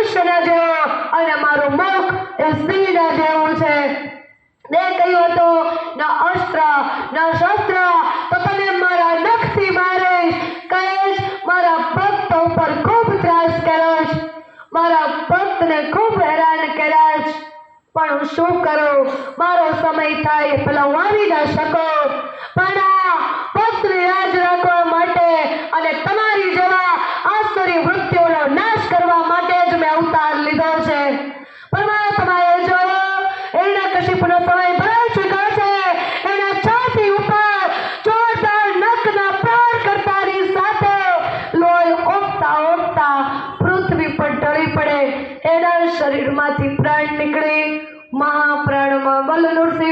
મનુષ્યના જેવો અને મારું મુખ એ સિંહના જેવું છે. મેં કહ્યું હતું, ન અસ્ત્ર ન શસ્ત્ર તો તને મારા નખથી મારીશ. કહીશ, મારા ભક્ત ઉપર ખૂબ ત્રાસ કર્યો, મારા ભક્તને ખૂબ હેરાન કર્યા છે. પણ હું શું કરું? મારો સમય થાય પેલા હું આવી ન શકું. પણ આ ભક્તને યાદ રાખવા માટે અને તમારી જેવા આસુરી વૃત્તિઓનો નાશ કરવા માટે જ મેં અવતાર લીધો છે. પરમાત્માએ જોયો હિરણ્યકશિપુનો સમય ભરાઈ ચૂક્યો છે. એના છાતી ઉપર જોરદાર નખના પ્રહાર કરતાની સાથે લોહી ઓગતા ઓગતા પૃથ્વી પર ઢળી પડે. એના શરીરમાંથી પ્રાણ નીકળી મહાપ્રાણમાં બલ નૃસિંહ